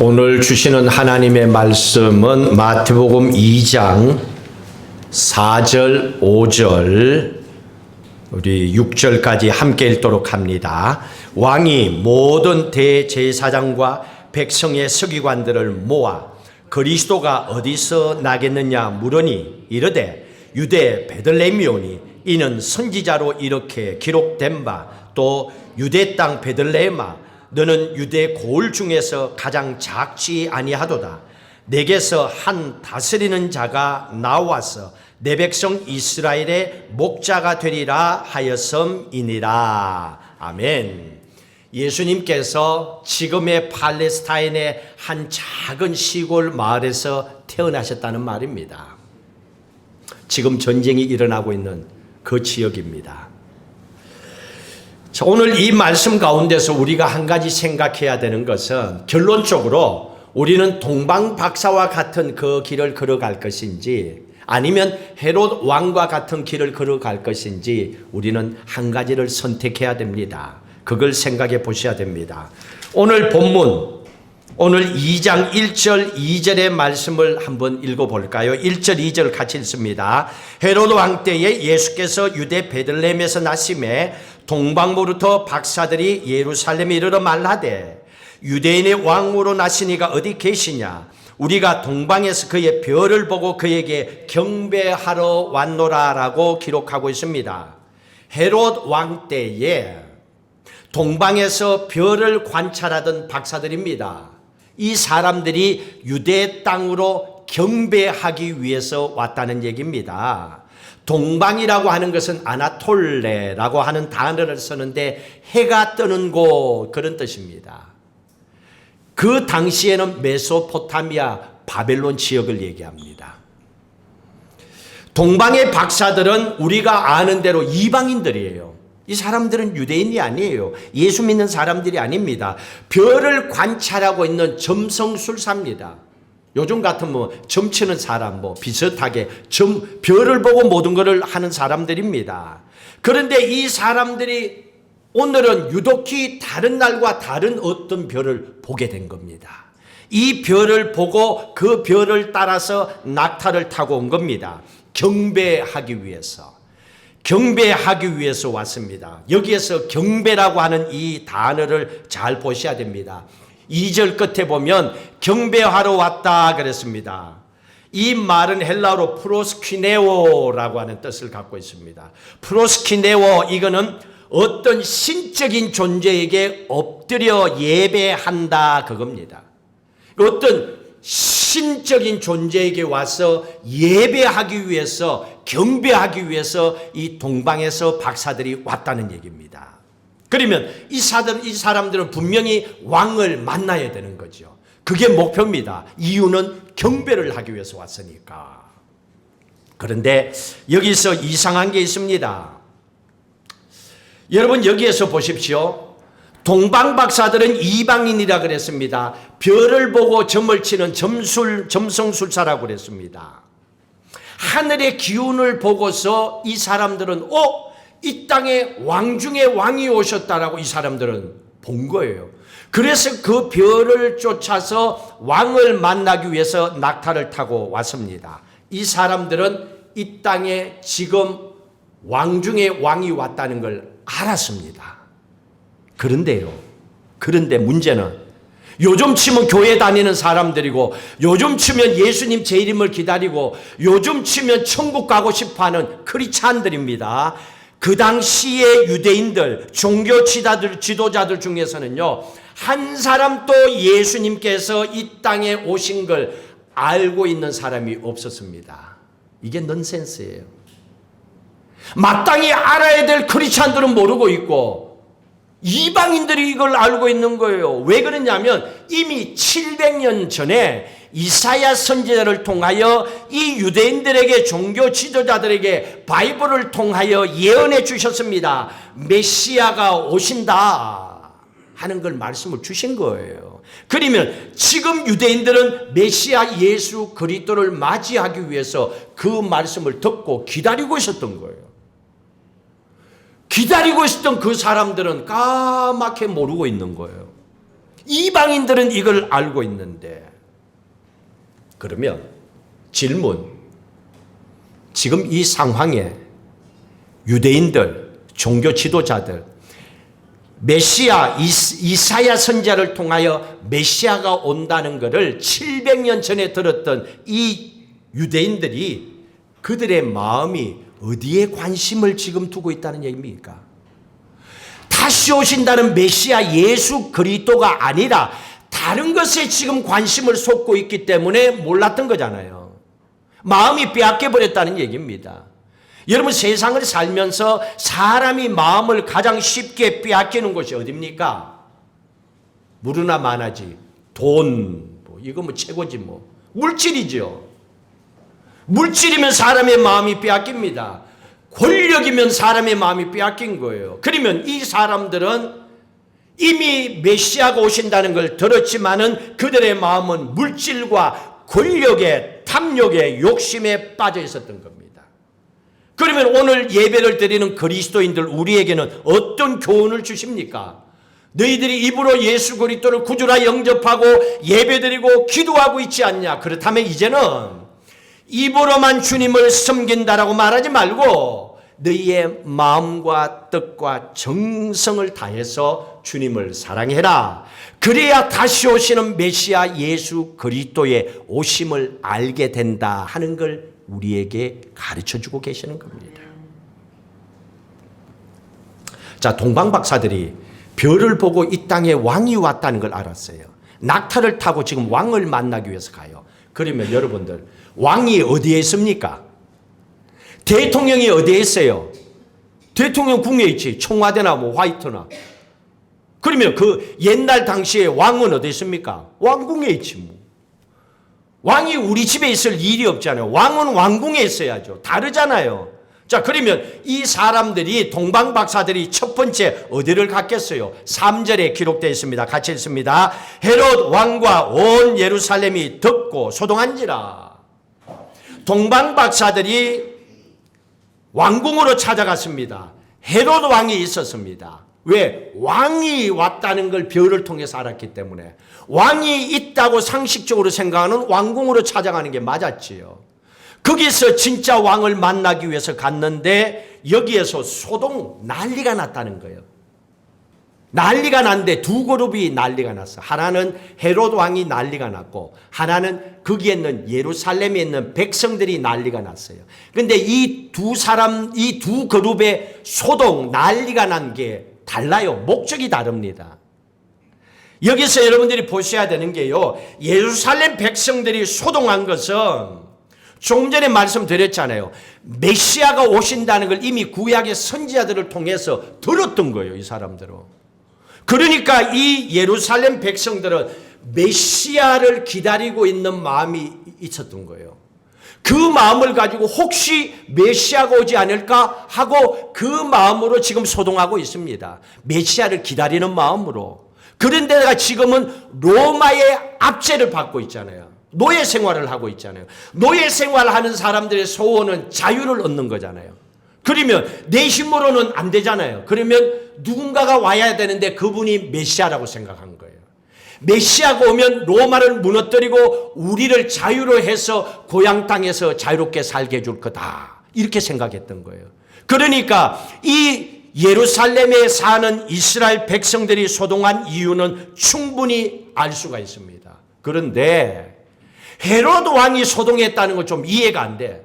오늘 주시는 하나님의 말씀은 마태복음 2장 4절, 5절, 우리 6절까지 함께 읽도록 합니다. 왕이 모든 대제사장과 백성의 서기관들을 모아 그리스도가 어디서 나겠느냐 물으니 이르되 유대 베들레헴이오니 이는 선지자로 이렇게 기록된 바 또 유대 땅 베들레헴아 너는 유대 고을 중에서 가장 작지 아니하도다. 내게서 한 다스리는 자가 나와서 내 백성 이스라엘의 목자가 되리라 하였음이니라. 아멘. 예수님께서 지금의 팔레스타인의 한 작은 시골 마을에서 태어나셨다는 말입니다. 지금 전쟁이 일어나고 있는 그 지역입니다. 자, 오늘 이 말씀 가운데서 우리가 한 가지 생각해야 되는 것은 결론적으로 우리는 동방 박사와 같은 그 길을 걸어갈 것인지 아니면 헤롯 왕과 같은 길을 걸어갈 것인지 우리는 한 가지를 선택해야 됩니다. 그걸 생각해 보셔야 됩니다. 오늘 본문, 오늘 2장 1절 2절의 말씀을 한번 읽어볼까요? 1절 2절 같이 읽습니다. 헤롯 왕 때에 예수께서 유대 베들레헴에서 나심에 동방으로부터 박사들이 예루살렘에 이르러 말하되 유대인의 왕으로 나시니가 어디 계시냐? 우리가 동방에서 그의 별을 보고 그에게 경배하러 왔노라 라고 기록하고 있습니다. 헤롯 왕 때에 동방에서 별을 관찰하던 박사들입니다. 이 사람들이 유대 땅으로 경배하기 위해서 왔다는 얘기입니다. 동방이라고 하는 것은 아나톨레라고 하는 단어를 쓰는데 해가 뜨는 곳 그런 뜻입니다. 그 당시에는 메소포타미아 바벨론 지역을 얘기합니다. 동방의 박사들은 우리가 아는 대로 이방인들이에요. 이 사람들은 유대인이 아니에요. 예수 믿는 사람들이 아닙니다. 별을 관찰하고 있는 점성술사입니다. 요즘 같으면 점치는 사람 비슷하게 별을 보고 모든 것을 하는 사람들입니다. 그런데 이 사람들이 오늘은 유독히 다른 날과 다른 어떤 별을 보게 된 겁니다. 이 별을 보고 그 별을 따라서 낙타를 타고 온 겁니다. 경배하기 위해서 왔습니다. 여기에서 경배라고 하는 이 단어를 잘 보셔야 됩니다. 2절 끝에 보면 경배하러 왔다 그랬습니다. 이 말은 헬라어로 프로스퀴네오라고 하는 뜻을 갖고 있습니다. 프로스퀴네오 이거는 어떤 신적인 존재에게 엎드려 예배한다 그겁니다. 어떤 신적인 존재에게 와서 예배하기 위해서 경배하기 위해서 이 동방에서 박사들이 왔다는 얘기입니다. 그러면 이 사람들은 분명히 왕을 만나야 되는 거죠. 그게 목표입니다. 이유는 경배를 하기 위해서 왔으니까. 그런데 여기서 이상한 게 있습니다. 여러분 여기에서 보십시오. 동방 박사들은 이방인이라 그랬습니다. 별을 보고 점을 치는 점성술사라고 그랬습니다. 하늘의 기운을 보고서 이 사람들은 이 땅에 왕 중에 왕이 오셨다라고 이 사람들은 본 거예요. 그래서 그 별을 쫓아서 왕을 만나기 위해서 낙타를 타고 왔습니다. 이 사람들은 이 땅에 지금 왕 중에 왕이 왔다는 걸 알았습니다. 그런데 문제는 요즘 치면 교회 다니는 사람들이고 요즘 치면 예수님 재림을 기다리고 요즘 치면 천국 가고 싶어하는 크리스찬들입니다. 그 당시의 유대인들, 종교 지도자들 중에서는요, 한 사람도 예수님께서 이 땅에 오신 걸 알고 있는 사람이 없었습니다. 이게 넌센스예요. 마땅히 알아야 될 크리스찬들은 모르고 있고 이방인들이 이걸 알고 있는 거예요. 왜 그러냐면 이미 700년 전에 이사야 선지자를 통하여 이 유대인들에게 종교 지도자들에게 바이블을 통하여 예언해 주셨습니다. 메시아가 오신다 하는 걸 말씀을 주신 거예요. 그러면 지금 유대인들은 메시아 예수 그리스도를 맞이하기 위해서 그 말씀을 듣고 기다리고 있었던 거예요. 기다리고 있었던 그 사람들은 까맣게 모르고 있는 거예요. 이방인들은 이걸 알고 있는데, 그러면 질문, 지금 이 상황에 유대인들, 종교 지도자들, 메시아 이사야 선지자를 통하여 메시아가 온다는 것을 700년 전에 들었던 이 유대인들이 그들의 마음이 어디에 관심을 지금 두고 있다는 얘기입니까? 다시 오신다는 메시아 예수 그리스도가 아니라 다른 것에 지금 관심을 쏟고 있기 때문에 몰랐던 거잖아요. 마음이 빼앗겨 버렸다는 얘기입니다. 여러분, 세상을 살면서 사람이 마음을 가장 쉽게 빼앗기는 곳이 어디입니까? 무르나 마나지, 돈, 이거 최고지 물질이죠. 물질이면 사람의 마음이 빼앗깁니다. 권력이면 사람의 마음이 빼앗긴 거예요. 그러면 이 사람들은 이미 메시아가 오신다는 걸 들었지만은 그들의 마음은 물질과 권력의 탐욕의 욕심에 빠져 있었던 겁니다. 그러면 오늘 예배를 드리는 그리스도인들 우리에게는 어떤 교훈을 주십니까? 너희들이 입으로 예수 그리스도를 구주라 영접하고 예배드리고 기도하고 있지 않냐? 그렇다면 이제는 입으로만 주님을 섬긴다라고 말하지 말고 너희의 마음과 뜻과 정성을 다해서 주님을 사랑해라. 그래야 다시 오시는 메시아 예수 그리스도의 오심을 알게 된다 하는 걸 우리에게 가르쳐주고 계시는 겁니다. 자, 동방박사들이 별을 보고 이 땅에 왕이 왔다는 걸 알았어요. 낙타를 타고 지금 왕을 만나기 위해서 가요. 그러면 여러분들, 왕이 어디에 있습니까? 대통령이 어디에 있어요? 대통령 궁에 있지. 청와대나 화이트나. 그러면 그 옛날 당시에 왕은 어디 있습니까? 왕궁에 있지 왕이 우리 집에 있을 일이 없잖아요. 왕은 왕궁에 있어야죠. 다르잖아요. 자, 그러면 이 사람들이, 동방박사들이 첫 번째 어디를 갔겠어요? 3절에 기록되어 있습니다. 같이 읽습니다. 헤롯 왕과 온 예루살렘이 듣고 소동한지라. 동방박사들이 왕궁으로 찾아갔습니다. 헤롯 왕이 있었습니다. 왜? 왕이 왔다는 걸 별을 통해서 알았기 때문에. 왕이 있다고 상식적으로 생각하는 왕궁으로 찾아가는 게 맞았지요. 거기서 진짜 왕을 만나기 위해서 갔는데 여기에서 소동, 난리가 났다는 거예요. 난리가 났는데 두 그룹이 난리가 났어. 하나는 헤롯 왕이 난리가 났고 하나는 거기에 있는 예루살렘에 있는 백성들이 난리가 났어요. 그런데 이 두 그룹의 소동, 난리가 난 게 달라요. 목적이 다릅니다. 여기서 여러분들이 보셔야 되는 게요, 예루살렘 백성들이 소동한 것은 조금 전에 말씀드렸잖아요. 메시아가 오신다는 걸 이미 구약의 선지자들을 통해서 들었던 거예요, 이 사람들은. 그러니까 이 예루살렘 백성들은 메시아를 기다리고 있는 마음이 있었던 거예요. 그 마음을 가지고 혹시 메시아가 오지 않을까 하고 그 마음으로 지금 소동하고 있습니다. 메시아를 기다리는 마음으로. 그런데 내가 지금은 로마의 압제를 받고 있잖아요. 노예 생활을 하고 있잖아요. 노예 생활을 하는 사람들의 소원은 자유를 얻는 거잖아요. 그러면 내 힘으로는 안 되잖아요. 그러면 누군가가 와야 되는데 그분이 메시아라고 생각한 거예요. 메시아가 오면 로마를 무너뜨리고 우리를 자유로 해서 고향 땅에서 자유롭게 살게 해줄 거다. 이렇게 생각했던 거예요. 그러니까 이 예루살렘에 사는 이스라엘 백성들이 소동한 이유는 충분히 알 수가 있습니다. 그런데 헤롯 왕이 소동했다는 건 좀 이해가 안 돼.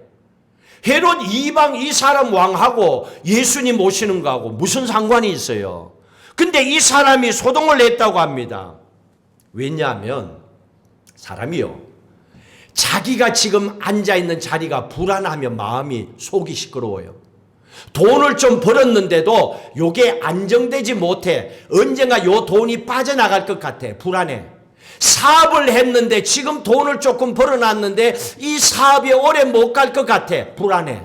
헤롯 이방 이 사람 왕하고 예수님 오시는 거하고 무슨 상관이 있어요? 근데 이 사람이 소동을 냈다고 합니다. 왜냐하면 사람이요, 자기가 지금 앉아있는 자리가 불안하면 마음이 속이 시끄러워요. 돈을 좀 벌었는데도 요게 안정되지 못해. 언젠가 요 돈이 빠져나갈 것 같아. 불안해. 사업을 했는데 지금 돈을 조금 벌어놨는데 이 사업이 오래 못 갈 것 같아. 불안해.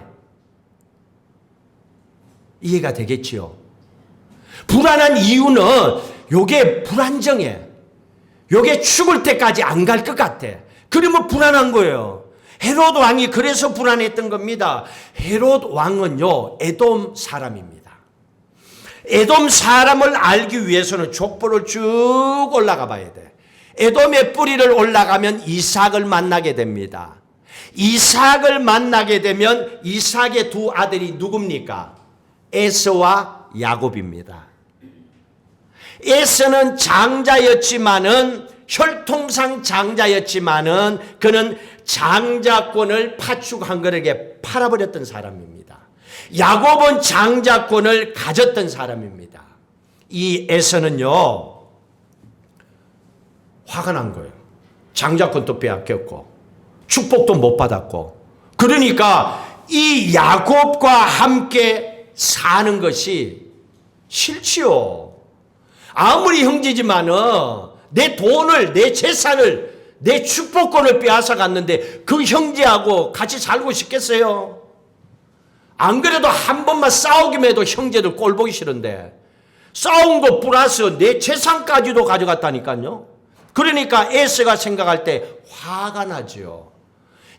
이해가 되겠지요? 불안한 이유는 요게 불안정해. 요게 죽을 때까지 안 갈 것 같아. 그러면 불안한 거예요. 헤롯 왕이 그래서 불안했던 겁니다. 헤롯 왕은요, 에돔 사람입니다. 에돔 사람을 알기 위해서는 족보를 쭉 올라가 봐야 돼. 에돔의 뿌리를 올라가면 이삭을 만나게 됩니다. 이삭을 만나게 되면 이삭의 두 아들이 누굽니까? 에서와 야곱입니다. 에서는 장자였지만은, 혈통상 장자였지만은 그는 장자권을 파축한 것에게 팔아버렸던 사람입니다. 야곱은 장자권을 가졌던 사람입니다. 이 에서는요, 화가 난 거예요. 장자권도 빼앗겼고 축복도 못 받았고, 그러니까 이 야곱과 함께 사는 것이 싫지요. 아무리 형제지만은 내 돈을, 내 재산을, 내 축복권을 빼앗아 갔는데 그 형제하고 같이 살고 싶겠어요? 안 그래도 한 번만 싸우기만 해도 형제들 꼴 보기 싫은데 싸운 거 플러스 내 재산까지도 가져갔다니까요. 그러니까 에서가 생각할 때 화가 나죠.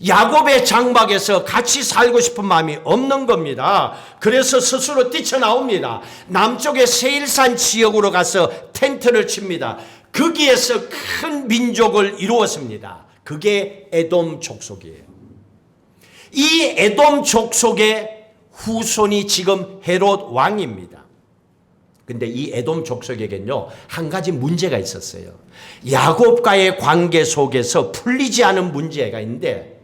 야곱의 장막에서 같이 살고 싶은 마음이 없는 겁니다. 그래서 스스로 뛰쳐나옵니다. 남쪽의 세일산 지역으로 가서 텐트를 칩니다. 거기에서 큰 민족을 이루었습니다. 그게 에돔 족속이에요. 이 에돔 족속의 후손이 지금 헤롯 왕입니다. 근데 이 에돔 족속에겐요, 한 가지 문제가 있었어요. 야곱과의 관계 속에서 풀리지 않은 문제가 있는데,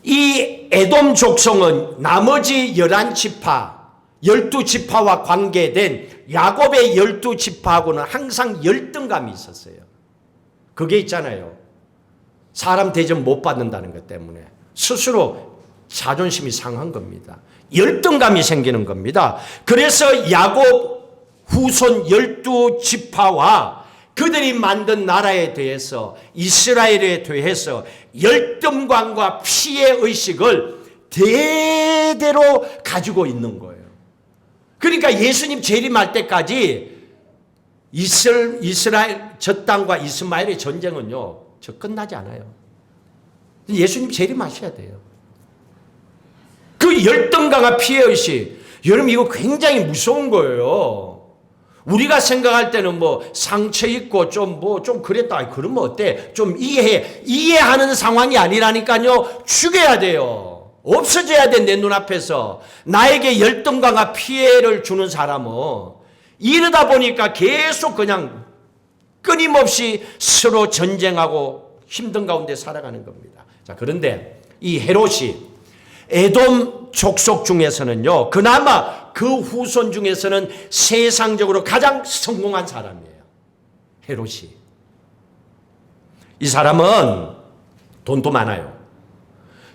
이 에돔 족속은 나머지 11지파, 12지파와 관계된 야곱의 12지파하고는 항상 열등감이 있었어요. 그게 있잖아요. 사람 대접 못 받는다는 것 때문에 스스로 자존심이 상한 겁니다. 열등감이 생기는 겁니다. 그래서 야곱 후손 12지파와 그들이 만든 나라에 대해서, 이스라엘에 대해서 열등감과 피해 의식을 대대로 가지고 있는 거예요. 그러니까 예수님 재림할 때까지 이스라엘 저 땅과 이스마엘의 전쟁은요, 저 끝나지 않아요. 예수님 재림하셔야 돼요. 그 열등감과 피해 의식, 여러분 이거 굉장히 무서운 거예요. 우리가 생각할 때는 뭐 상처 있고 좀 그랬다. 아니, 그러면 어때? 좀 이해하는 상황이 아니라니까요. 죽여야 돼요. 없어져야 돼, 내 눈앞에서. 나에게 열등감과 피해를 주는 사람은. 이러다 보니까 계속 그냥 끊임없이 서로 전쟁하고 힘든 가운데 살아가는 겁니다. 자, 그런데 이 헤롯이 에돔 족속 중에서는요, 그나마 그 후손 중에서는 세상적으로 가장 성공한 사람이에요. 헤롯이. 이 사람은 돈도 많아요.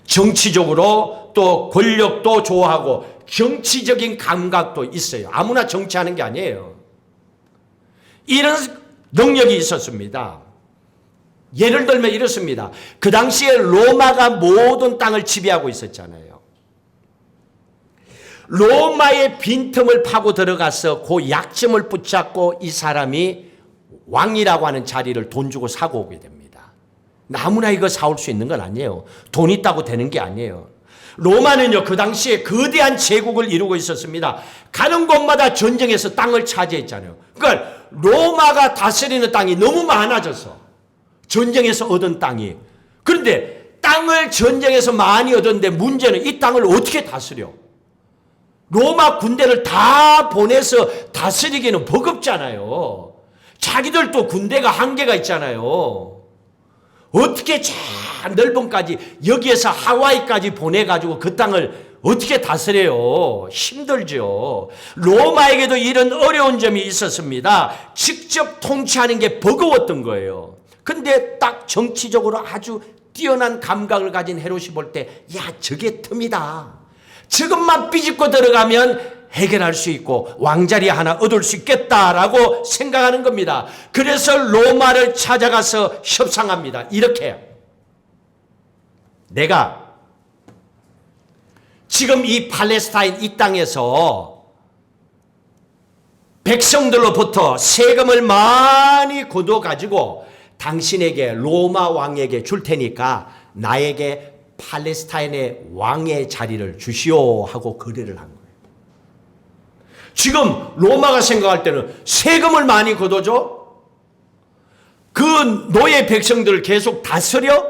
정치적으로 또 권력도 좋아하고 정치적인 감각도 있어요. 아무나 정치하는 게 아니에요. 이런 능력이 있었습니다. 예를 들면 이렇습니다. 그 당시에 로마가 모든 땅을 지배하고 있었잖아요. 로마의 빈틈을 파고 들어가서 그 약점을 붙잡고 이 사람이 왕이라고 하는 자리를 돈 주고 사고 오게 됩니다. 아무나 이거 사올 수 있는 건 아니에요. 돈 있다고 되는 게 아니에요. 로마는요, 그 당시에 거대한 제국을 이루고 있었습니다. 가는 곳마다 전쟁에서 땅을 차지했잖아요. 그러니까 로마가 다스리는 땅이 너무 많아져서 전쟁에서 얻은 땅이. 그런데 땅을 전쟁에서 많이 얻었는데 문제는 이 땅을 어떻게 다스려? 로마 군대를 다 보내서 다스리기는 버겁잖아요. 자기들도 군대가 한계가 있잖아요. 어떻게 저 넓은까지 여기에서 하와이까지 보내가지고 그 땅을 어떻게 다스려요? 힘들죠. 로마에게도 이런 어려운 점이 있었습니다. 직접 통치하는 게 버거웠던 거예요. 근데 딱 정치적으로 아주 뛰어난 감각을 가진 헤롯이 볼 때, 야, 저게 틈이다. 저것만 삐집고 들어가면 해결할 수 있고 왕자리 하나 얻을 수 있겠다라고 생각하는 겁니다. 그래서 로마를 찾아가서 협상합니다. 이렇게, 내가 지금 이 팔레스타인 이 땅에서 백성들로부터 세금을 많이 걷어가지고 당신에게, 로마 왕에게 줄 테니까 나에게 팔레스타인의 왕의 자리를 주시오 하고 거래를 한 거예요. 지금 로마가 생각할 때는 세금을 많이 걷어줘? 그 노예 백성들을 계속 다스려?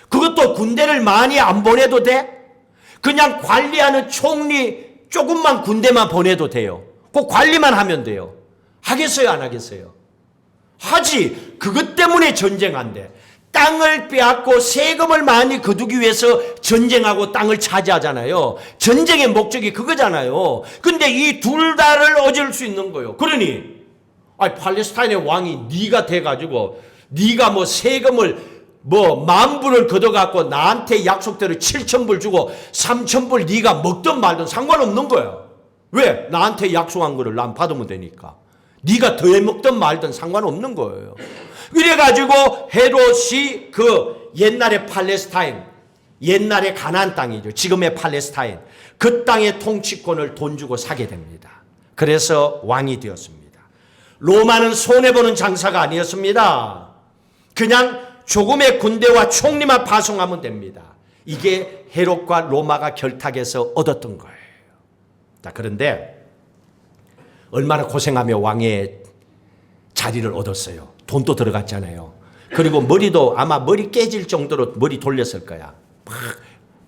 그것도 군대를 많이 안 보내도 돼? 그냥 관리하는 총리 조금만 군대만 보내도 돼요. 그 관리만 하면 돼요. 하겠어요, 안 하겠어요? 하지. 그것 때문에 전쟁한대. 땅을 빼앗고 세금을 많이 거두기 위해서 전쟁하고 땅을 차지하잖아요. 전쟁의 목적이 그거잖아요. 근데 이 둘 다를 어질 수 있는 거예요. 그러니 팔레스타인의 왕이 네가 돼가지고 네가 뭐 세금을 뭐 10,000불을 걷어갖고 나한테 약속대로 7,000불 주고 3,000불 네가 먹든 말든 상관없는 거야. 왜? 나한테 약속한 거를 난 받으면 되니까. 네가 더 먹든 말든 상관없는 거예요. 이래가지고 헤롯이 그 옛날의 팔레스타인, 옛날의 가나안 땅이죠. 지금의 팔레스타인. 그 땅의 통치권을 돈 주고 사게 됩니다. 그래서 왕이 되었습니다. 로마는 손해보는 장사가 아니었습니다. 그냥 조금의 군대와 총리만 파송하면 됩니다. 이게 헤롯과 로마가 결탁해서 얻었던 거예요. 자, 그런데 얼마나 고생하며 왕의 자리를 얻었어요. 돈도 들어갔잖아요. 그리고 머리도 아마 머리 깨질 정도로 머리 돌렸을 거야. 막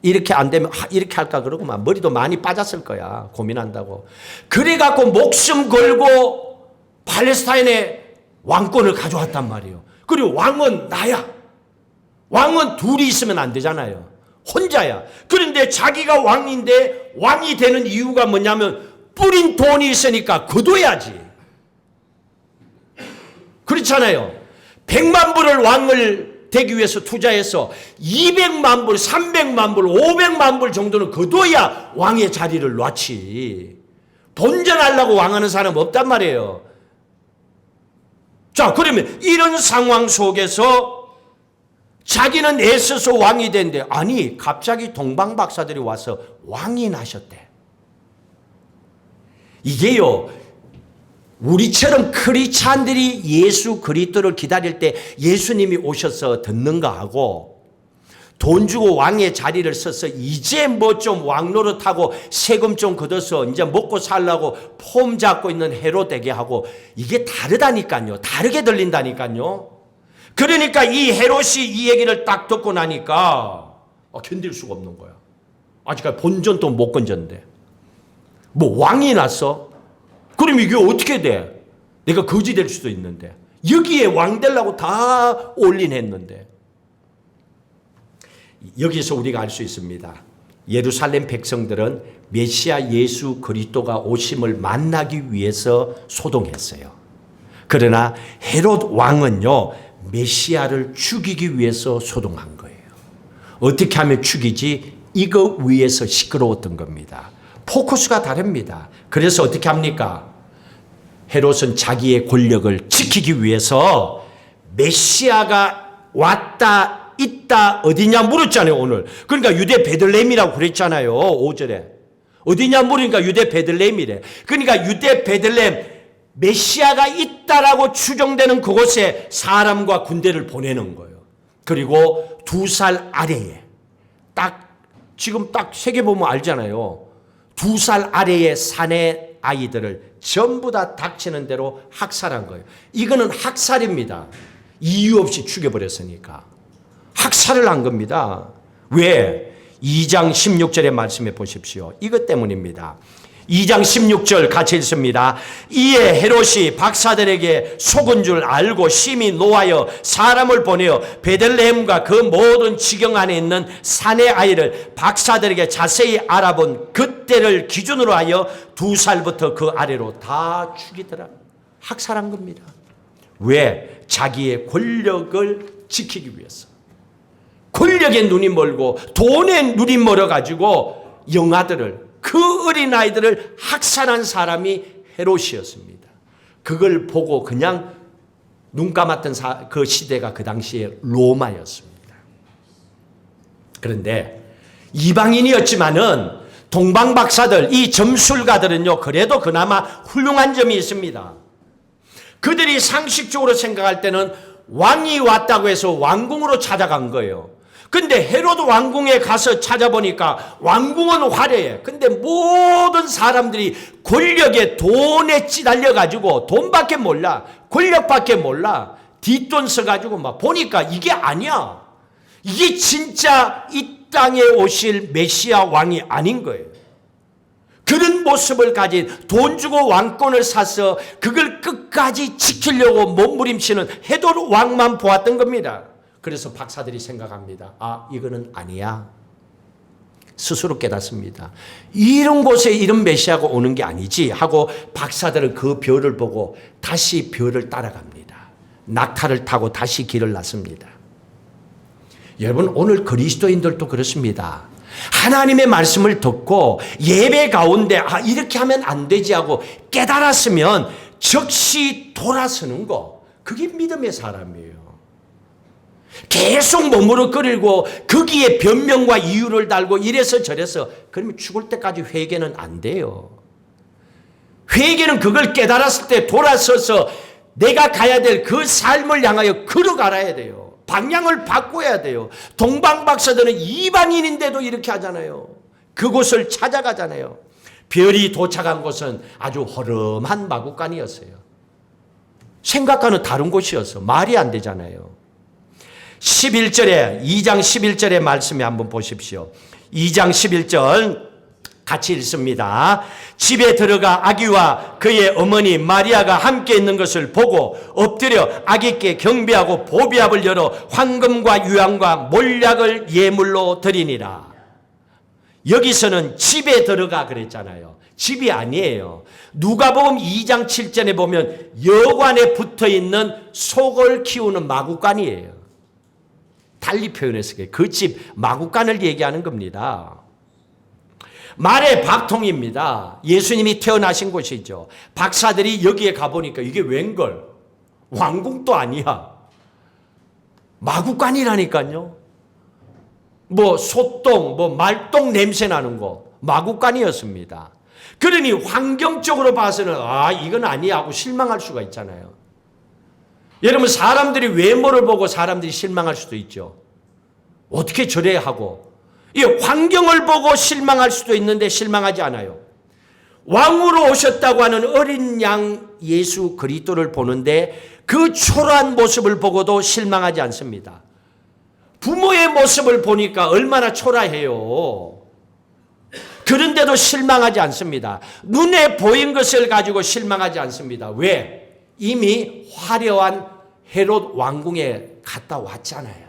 이렇게 안 되면 이렇게 할까 그러고 막 머리도 많이 빠졌을 거야. 고민한다고. 그래갖고 목숨 걸고 팔레스타인의 왕권을 가져왔단 말이에요. 그리고 왕은 나야. 왕은 둘이 있으면 안 되잖아요. 혼자야. 그런데 자기가 왕인데 왕이 되는 이유가 뭐냐면 뿌린 돈이 있으니까 거둬야지. 그렇잖아요. 100만 불을 왕을 되기 위해서 투자해서 200만 불, 300만 불, 500만 불 정도는 거둬야 왕의 자리를 놨지. 본전하려고 왕하는 사람 없단 말이에요. 자, 그러면 이런 상황 속에서 자기는 애써서 왕이 된대. 아니, 갑자기 동방박사들이 와서 왕이 나셨대. 이게요, 우리처럼 크리스찬들이 예수 그리스도를 기다릴 때 예수님이 오셔서 듣는가 하고 돈 주고 왕의 자리를 써서 이제 뭐 좀 왕 노릇하고 세금 좀 걷어서 이제 먹고 살라고 폼 잡고 있는 헤롯에게 하고 이게 다르다니까요. 다르게 들린다니까요. 그러니까 이 헤롯이 이 얘기를 딱 듣고 나니까 견딜 수가 없는 거야. 아직까지 본전도 못 건졌는데 뭐 왕이 났어? 그럼 이게 어떻게 돼? 내가 거지 될 수도 있는데 여기에 왕 되려고 다 올인했는데 여기서 우리가 알 수 있습니다. 예루살렘 백성들은 메시아 예수 그리스도가 오심을 만나기 위해서 소동했어요. 그러나 헤롯 왕은요 메시아를 죽이기 위해서 소동한 거예요. 어떻게 하면 죽이지? 이거 위해서 시끄러웠던 겁니다. 포커스가 다릅니다. 그래서 어떻게 합니까? 헤롯은 자기의 권력을 지키기 위해서 메시아가 왔다 있다 어디냐 물었잖아요 오늘. 그러니까 유대 베들레헴이라고 그랬잖아요 5절에. 어디냐 물으니까 유대 베들레헴이래. 그러니까 유대 베들레헴 메시아가 있다라고 추정되는 그곳에 사람과 군대를 보내는 거예요. 그리고 2살 아래에 지금 딱 세계 보면 알잖아요. 2살 아래의 사내 아이들을 전부 다 닥치는 대로 학살한 거예요. 이거는 학살입니다. 이유 없이 죽여버렸으니까. 학살을 한 겁니다. 왜? 2장 16절의 말씀해 보십시오. 이것 때문입니다. 2장 16절 같이 읽습니다. 이에 헤롯이 박사들에게 속은 줄 알고 심히 노하여 사람을 보내어 베들레헴과 그 모든 지경 안에 있는 사내 아이를 박사들에게 자세히 알아본 그때를 기준으로 하여 2살부터 그 아래로 다 죽이더라. 학살한 겁니다. 왜? 자기의 권력을 지키기 위해서. 권력에 눈이 멀고 돈에 눈이 멀어가지고 영아들을 그 어린아이들을 학살한 사람이 헤롯이었습니다. 그걸 보고 그냥 눈 감았던 그 시대가 그 당시에 로마였습니다. 그런데 이방인이었지만은 동방박사들, 이 점술가들은요, 그래도 그나마 훌륭한 점이 있습니다. 그들이 상식적으로 생각할 때는 왕이 왔다고 해서 왕궁으로 찾아간 거예요. 근데 헤롯 왕궁에 가서 찾아보니까 왕궁은 화려해. 근데 모든 사람들이 권력에 돈에 찌달려 가지고 돈밖에 몰라. 권력밖에 몰라. 뒷돈 써가지고 막 보니까 이게 아니야. 이게 진짜 이 땅에 오실 메시아 왕이 아닌 거예요. 그런 모습을 가진 돈 주고 왕권을 사서 그걸 끝까지 지키려고 몸부림치는 헤롯 왕만 보았던 겁니다. 그래서 박사들이 생각합니다. 아, 이거는 아니야. 스스로 깨닫습니다. 이런 곳에 이런 메시아가 오는 게 아니지 하고 박사들은 그 별을 보고 다시 별을 따라갑니다. 낙타를 타고 다시 길을 났습니다. 여러분, 오늘 그리스도인들도 그렇습니다. 하나님의 말씀을 듣고 예배 가운데 이렇게 하면 안 되지 하고 깨달았으면 즉시 돌아서는 거, 그게 믿음의 사람이에요. 계속 머무르거리고 거기에 변명과 이유를 달고 이래서 저래서 그러면 죽을 때까지 회개는 안 돼요. 회개는 그걸 깨달았을 때 돌아서서 내가 가야 될 그 삶을 향하여 걸어가야 돼요. 방향을 바꿔야 돼요. 동방박사들은 이방인인데도 이렇게 하잖아요. 그곳을 찾아가잖아요. 별이 도착한 곳은 아주 허름한 마구간이었어요. 생각과는 다른 곳이었어. 말이 안 되잖아요. 11절에 2장 11절의 말씀에 한번 보십시오. 2장 11절 같이 읽습니다. 집에 들어가 아기와 그의 어머니 마리아가 함께 있는 것을 보고 엎드려 아기께 경배하고 보비압을 열어 황금과 유향과 몰약을 예물로 드리니라. 여기서는 집에 들어가 그랬잖아요. 집이 아니에요. 누가복음 2장 7절에 보면 여관에 붙어있는 소를 키우는 마구간이에요. 달리 표현해서 그 집 마구간을 얘기하는 겁니다. 말의 밥통입니다. 예수님이 태어나신 곳이죠. 박사들이 여기에 가보니까 이게 웬걸? 왕궁도 아니야. 마구간이라니까요. 뭐 소똥, 뭐 말똥 냄새 나는 거 마구간이었습니다. 그러니 환경적으로 봐서는 이건 아니야 하고 실망할 수가 있잖아요. 여러분, 사람들이 외모를 보고 사람들이 실망할 수도 있죠. 어떻게 저래 하고 이 환경을 보고 실망할 수도 있는데 실망하지 않아요. 왕으로 오셨다고 하는 어린 양 예수 그리스도를 보는데 그 초라한 모습을 보고도 실망하지 않습니다. 부모의 모습을 보니까 얼마나 초라해요. 그런데도 실망하지 않습니다. 눈에 보인 것을 가지고 실망하지 않습니다. 왜? 이미 화려한 헤롯 왕궁에 갔다 왔잖아요.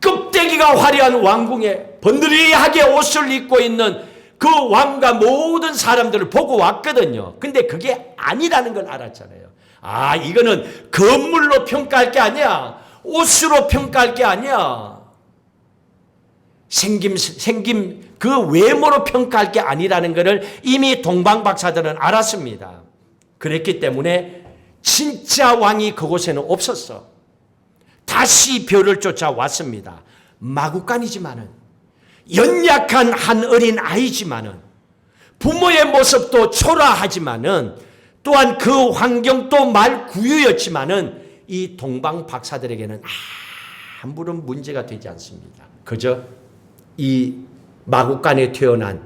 껍데기가 화려한 왕궁에 번드리하게 옷을 입고 있는 그 왕과 모든 사람들을 보고 왔거든요. 근데 그게 아니라는 걸 알았잖아요. 이거는 건물로 평가할 게 아니야. 옷으로 평가할 게 아니야. 생김 그 외모로 평가할 게 아니라는 것을 이미 동방박사들은 알았습니다. 그랬기 때문에 진짜 왕이 그곳에는 없었어. 다시 별을 쫓아왔습니다. 마구간이지만은 연약한 한 어린 아이지만은 부모의 모습도 초라하지만은 또한 그 환경도 말구유였지만은 이 동방 박사들에게는 아무런 문제가 되지 않습니다. 그저 이 마구간에 태어난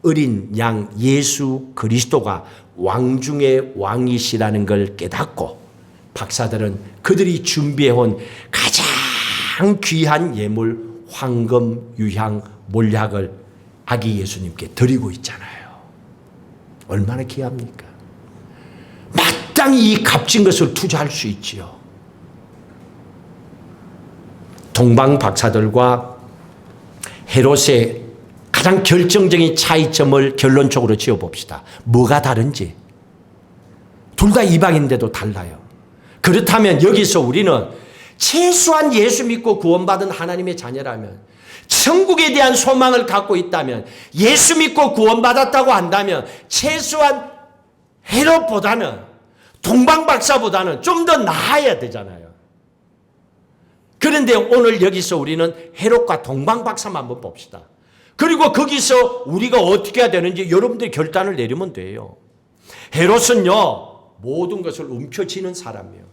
어린 양 예수 그리스도가 왕 중의 왕이시라는 걸 깨닫고 박사들은 그들이 준비해온 가장 귀한 예물 황금, 유향, 몰약을 아기 예수님께 드리고 있잖아요. 얼마나 귀합니까? 마땅히 이 값진 것을 투자할 수 있지요. 동방 박사들과 헤롯의 가장 결정적인 차이점을 결론적으로 지어봅시다. 뭐가 다른지. 둘 다 이방인데도 달라요. 그렇다면 여기서 우리는 최소한 예수 믿고 구원받은 하나님의 자녀라면, 천국에 대한 소망을 갖고 있다면, 예수 믿고 구원받았다고 한다면 최소한 헤롯보다는, 동방박사보다는 좀 더 나아야 되잖아요. 그런데 오늘 여기서 우리는 헤롯과 동방박사만 한번 봅시다. 그리고 거기서 우리가 어떻게 해야 되는지 여러분들이 결단을 내리면 돼요. 헤롯은요, 모든 것을 움켜쥐는 사람이에요.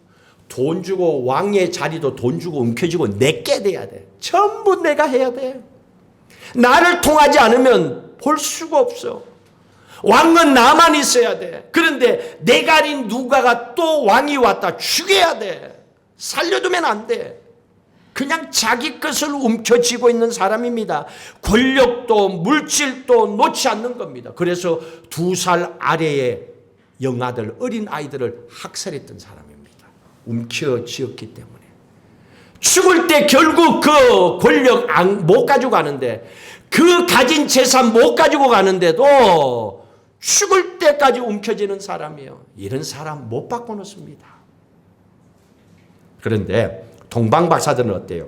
돈 주고 왕의 자리도 돈 주고 움켜쥐고 내게 돼야 돼. 전부 내가 해야 돼. 나를 통하지 않으면 볼 수가 없어. 왕은 나만 있어야 돼. 그런데 내가 아닌 누가가 또 왕이 왔다. 죽여야 돼. 살려두면 안 돼. 그냥 자기 것을 움켜쥐고 있는 사람입니다. 권력도 물질도 놓지 않는 겁니다. 그래서 2살 아래의 영아들, 어린 아이들을 학살했던 사람입니다. 움켜쥐었기 때문에. 죽을 때 결국 그 권력 못 가지고 가는데, 그 가진 재산 못 가지고 가는데도 죽을 때까지 움켜쥐는 사람이에요. 이런 사람 못 바꿔놓습니다. 그런데 동방박사들은 어때요?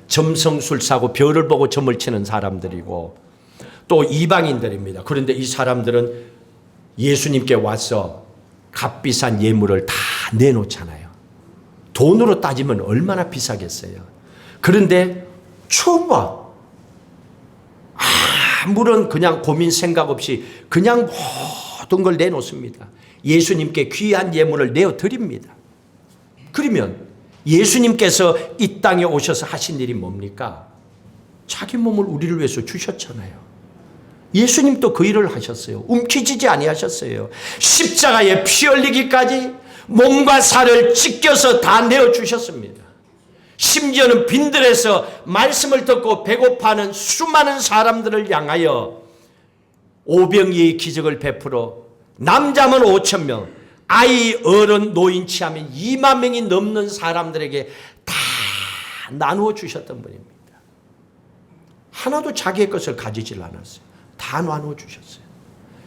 점성술사고 별을 보고 점을 치는 사람들이고 또 이방인들입니다. 그런데 이 사람들은 예수님께 와서 값비싼 예물을 다 내놓잖아요. 돈으로 따지면 얼마나 비싸겠어요. 그런데 처음 봐. 아무런 그냥 고민 생각 없이 그냥 모든 걸 내놓습니다. 예수님께 귀한 예물을 내어드립니다. 그러면 예수님께서 이 땅에 오셔서 하신 일이 뭡니까? 자기 몸을 우리를 위해서 주셨잖아요. 예수님도 그 일을 하셨어요. 움켜쥐지 아니하셨어요. 십자가에 피 흘리기까지 몸과 살을 찢겨서 다 내어주셨습니다. 심지어는 빈들에서 말씀을 듣고 배고파하는 수많은 사람들을 향하여 오병이의 기적을 베풀어 남자면 5,000명, 아이, 어른, 노인 치하면 2만 명이 넘는 사람들에게 다 나누어 주셨던 분입니다. 하나도 자기의 것을 가지질 않았어요. 다 나누어 주셨어요.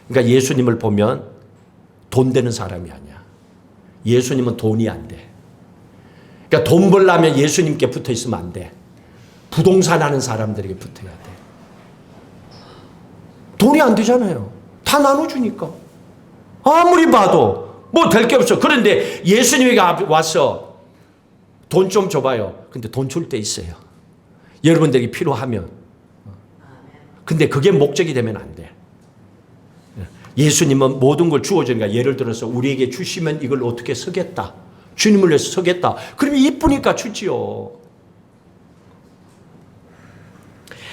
그러니까 예수님을 보면 돈 되는 사람이 아니야. 예수님은 돈이 안 돼. 그러니까 돈 벌려면 예수님께 붙어 있으면 안 돼. 부동산 하는 사람들에게 붙어야 돼. 돈이 안 되잖아요. 다 나눠주니까. 아무리 봐도 뭐 될 게 없어. 그런데 예수님이 와서 돈 좀 줘봐요. 근데 돈 줄 때 있어요. 여러분들이 필요하면. 근데 그게 목적이 되면 안 돼. 예수님은 모든 걸 주어주니까 예를 들어서 우리에게 주시면 이걸 어떻게 쓰겠다. 주님을 위해서 쓰겠다. 그러면 이쁘니까 주지요.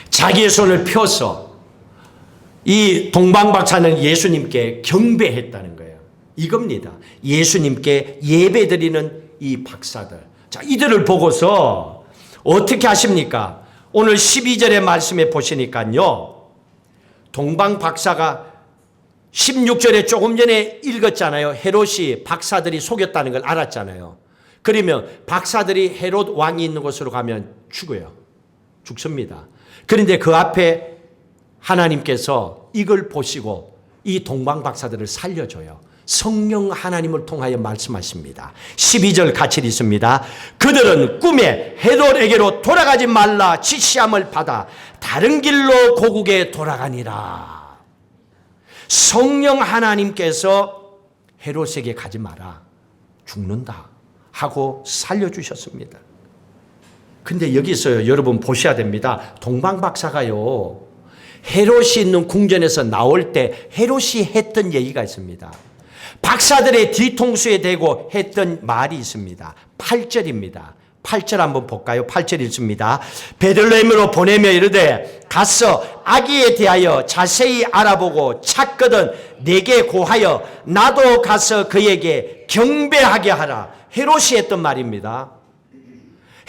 자기의 손을 펴서 이 동방박사는 예수님께 경배했다는 거예요. 이겁니다. 예수님께 예배드리는 이 박사들. 자, 이들을 보고서 어떻게 하십니까? 오늘 12절의 말씀에 보시니까요. 동방박사가 16절에 조금 전에 읽었잖아요. 헤롯이 박사들이 속였다는 걸 알았잖아요. 그러면 박사들이 헤롯 왕이 있는 곳으로 가면 죽어요. 죽습니다. 그런데 그 앞에 하나님께서 이걸 보시고 이 동방박사들을 살려줘요. 성령 하나님을 통하여 말씀하십니다. 12절 같이 읽습니다. 그들은 꿈에 헤롯에게로 돌아가지 말라 지시함을 받아 다른 길로 고국에 돌아가니라. 성령 하나님께서 헤롯에게 가지 마라. 죽는다. 하고 살려주셨습니다. 근데 여기서 여러분 보셔야 됩니다. 동방박사가요. 헤롯이 있는 궁전에서 나올 때 헤롯이 했던 얘기가 있습니다. 박사들의 뒤통수에 대고 했던 말이 있습니다. 8절입니다. 8절 한번 볼까요? 8절 읽습니다. 베들레헴으로 보내며 이르되 가서 아기에 대하여 자세히 알아보고 찾거든 내게 고하여 나도 가서 그에게 경배하게 하라. 헤롯이 했던 말입니다.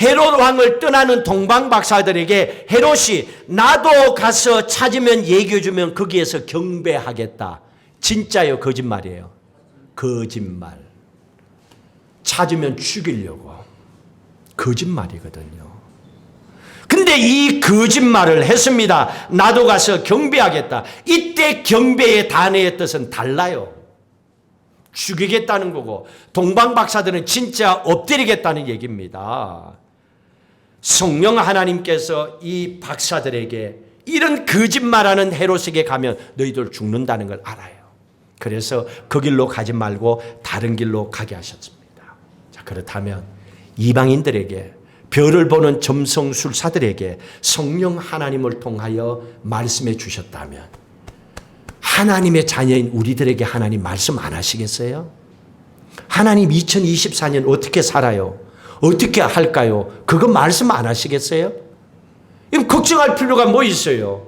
헤롯 왕을 떠나는 동방박사들에게 헤롯이 나도 가서 찾으면 얘기해주면 거기에서 경배하겠다. 진짜요? 거짓말이에요? 거짓말. 찾으면 죽이려고. 거짓말이거든요. 근데 이 거짓말을 했습니다. 나도 가서 경배하겠다. 이때 경배의 단어의 뜻은 달라요. 죽이겠다는 거고 동방박사들은 진짜 엎드리겠다는 얘기입니다. 성령 하나님께서 이 박사들에게 이런 거짓말하는 헤롯에게 가면 너희들 죽는다는 걸 알아요. 그래서 그 길로 가지 말고 다른 길로 가게 하셨습니다. 자, 그렇다면 이방인들에게 별을 보는 점성술사들에게 성령 하나님을 통하여 말씀해 주셨다면 하나님의 자녀인 우리들에게 하나님 말씀 안 하시겠어요? 하나님 2024년 어떻게 살아요? 어떻게 할까요? 그거 말씀 안 하시겠어요? 걱정할 필요가 뭐 있어요?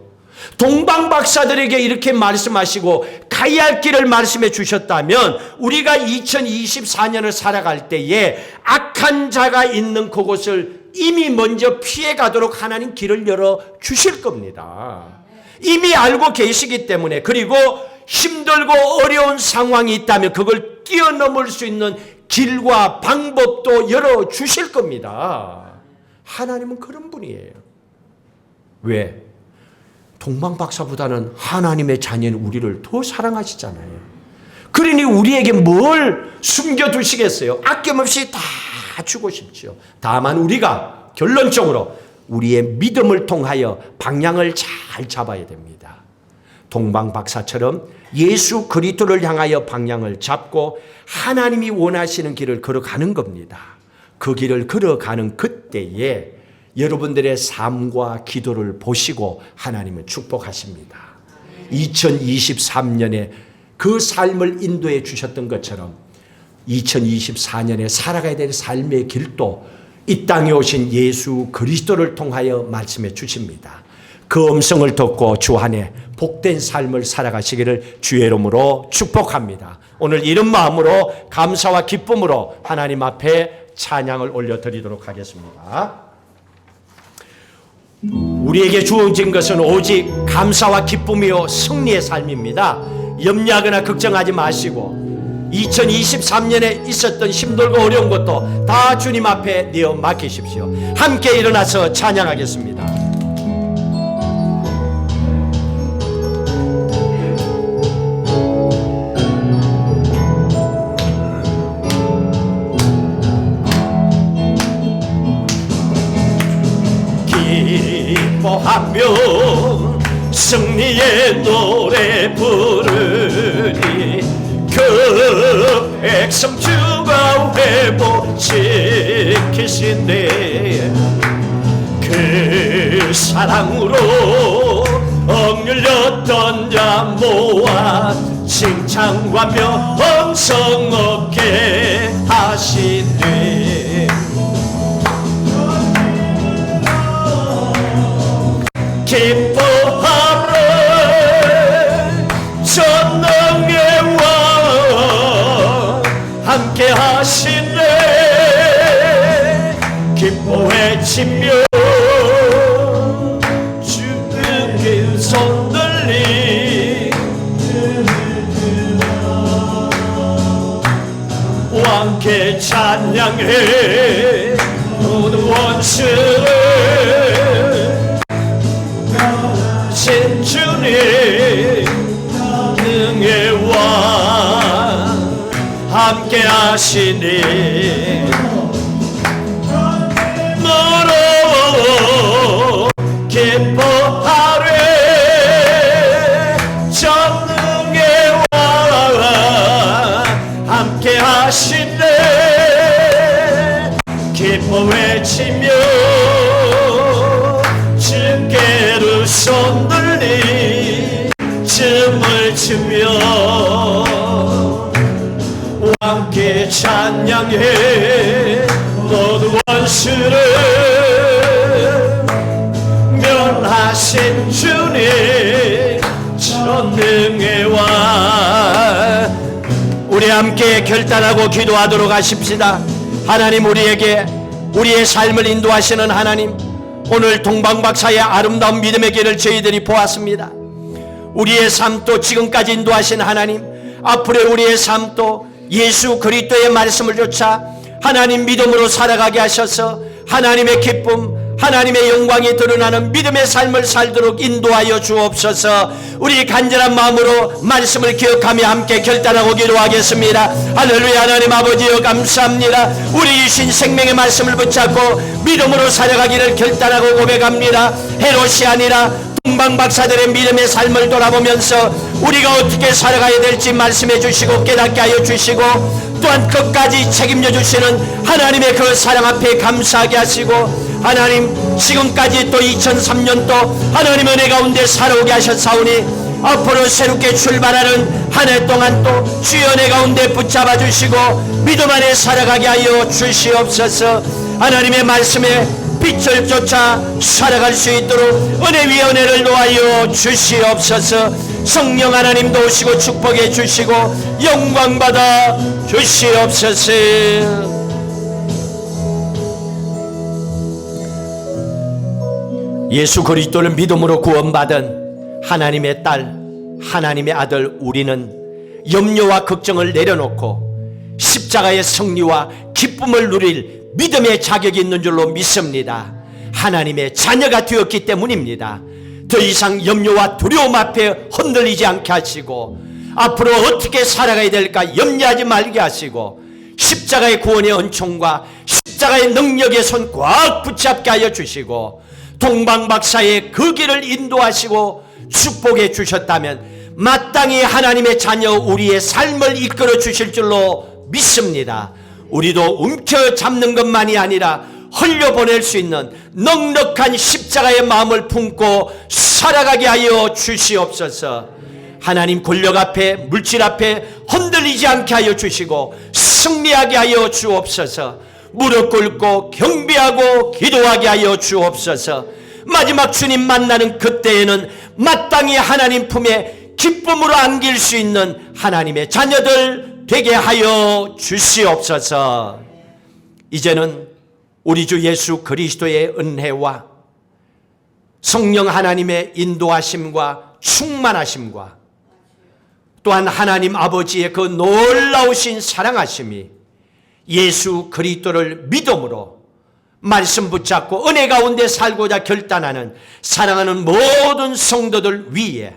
동방박사들에게 이렇게 말씀하시고 가야 할 길을 말씀해 주셨다면 우리가 2024년을 살아갈 때에 악한 자가 있는 그곳을 이미 먼저 피해 가도록 하나님 길을 열어 주실 겁니다. 이미 알고 계시기 때문에, 그리고 힘들고 어려운 상황이 있다면 그걸 뛰어넘을 수 있는 길과 방법도 열어 주실 겁니다. 하나님은 그런 분이에요. 왜? 동방박사보다는 하나님의 자녀인 우리를 더 사랑하시잖아요. 그러니 우리에게 뭘 숨겨두시겠어요? 아낌없이 다 주고 싶죠. 다만 우리가 결론적으로 우리의 믿음을 통하여 방향을 잘 잡아야 됩니다. 동방박사처럼 예수 그리스도를 향하여 방향을 잡고 하나님이 원하시는 길을 걸어가는 겁니다. 그 길을 걸어가는 그때에 여러분들의 삶과 기도를 보시고 하나님은 축복하십니다. 2023년에 그 삶을 인도해 주셨던 것처럼 2024년에 살아가야 될 삶의 길도 이 땅에 오신 예수 그리스도를 통하여 말씀해 주십니다. 그 음성을 듣고 주 안에 복된 삶을 살아가시기를 주의 이름으로 축복합니다. 오늘 이런 마음으로 감사와 기쁨으로 하나님 앞에 찬양을 올려드리도록 하겠습니다. 우리에게 주어진 것은 오직 감사와 기쁨이요 승리의 삶입니다. 염려하거나 걱정하지 마시고 2023년에 있었던 힘들고 어려운 것도 다 주님 앞에 내어 맡기십시오. 함께 일어나서 찬양하겠습니다. 기뻐하며 승리의 노래 부르니 그 백성 주가 회복시키신대 그 사랑으로 억눌렸던 자 모아 칭찬과 명성 얻게 하시네 기뻐하라 전능의 왕 함께 하시네 기뻐 외치며 주께 손들리 왕께 찬양해 모든 원수를 주님 능의 왕 함께 하시니 너로 기뻐하래 전능의 왕 함께 하시네 기뻐 외치며 주께로 손들리 춤을 추며 함께 찬양해 모두 원수를 면하신 주님 전능의 왕 우리 함께 결단하고 기도하도록 하십시다. 하나님 우리에게 우리의 삶을 인도하시는 하나님 오늘 동방박사의 아름다운 믿음의 길을 저희들이 보았습니다. 우리의 삶도 지금까지 인도하신 하나님 앞으로의 우리의 삶도 예수 그리스도의 말씀을 쫓아 하나님 믿음으로 살아가게 하셔서 하나님의 기쁨 하나님의 영광이 드러나는 믿음의 삶을 살도록 인도하여 주옵소서. 우리 간절한 마음으로 말씀을 기억하며 함께 결단하고 기도하겠습니다. 할렐루야. 하나님 아버지여 감사합니다. 우리 주신 생명의 말씀을 붙잡고 믿음으로 살아가기를 결단하고 고백합니다. 헤롯이 아니라 동방박사들의 믿음의 삶을 돌아보면서 우리가 어떻게 살아가야 될지 말씀해 주시고 깨닫게 하여 주시고 또한 끝까지 책임져 주시는 하나님의 그 사랑 앞에 감사하게 하시고 하나님 지금까지 또 2003년도 하나님 은혜 가운데 살아오게 하셨사오니 앞으로 새롭게 출발하는 한 해 동안 또 주여 내 가운데 붙잡아 주시고 믿음 안에 살아가게 하여 주시옵소서. 하나님의 말씀에 빛을 쫓아 살아갈 수 있도록 은혜 위에 은혜를 놓아여 주시옵소서. 성령 하나님도 오시고 축복해 주시고 영광 받아 주시옵소서. 예수 그리스도를 믿음으로 구원받은 하나님의 딸, 하나님의 아들 우리는 염려와 걱정을 내려놓고 십자가의 승리와 기쁨을 누릴 믿음의 자격이 있는 줄로 믿습니다. 하나님의 자녀가 되었기 때문입니다. 더 이상 염려와 두려움 앞에 흔들리지 않게 하시고 앞으로 어떻게 살아가야 될까 염려하지 말게 하시고 십자가의 구원의 은총과 십자가의 능력의 손 꽉 붙잡게 하여 주시고 동방박사의 그 길을 인도하시고 축복해 주셨다면 마땅히 하나님의 자녀 우리의 삶을 이끌어 주실 줄로 믿습니다. 우리도 움켜잡는 것만이 아니라 흘려보낼 수 있는 넉넉한 십자가의 마음을 품고 살아가게 하여 주시옵소서. 하나님 권력 앞에 물질 앞에 흔들리지 않게 하여 주시고 승리하게 하여 주옵소서. 무릎 꿇고 경배하고 기도하게 하여 주옵소서. 마지막 주님 만나는 그때에는 마땅히 하나님 품에 기쁨으로 안길 수 있는 하나님의 자녀들 되게 하여 주시옵소서. 이제는 우리 주 예수 그리스도의 은혜와 성령 하나님의 인도하심과 충만하심과 또한 하나님 아버지의 그 놀라우신 사랑하심이 예수 그리스도를 믿음으로 말씀 붙잡고 은혜 가운데 살고자 결단하는 사랑하는 모든 성도들 위에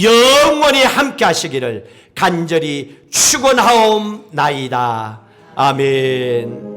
영원히 함께 하시기를 간절히 축원하옵나이다. 아멘.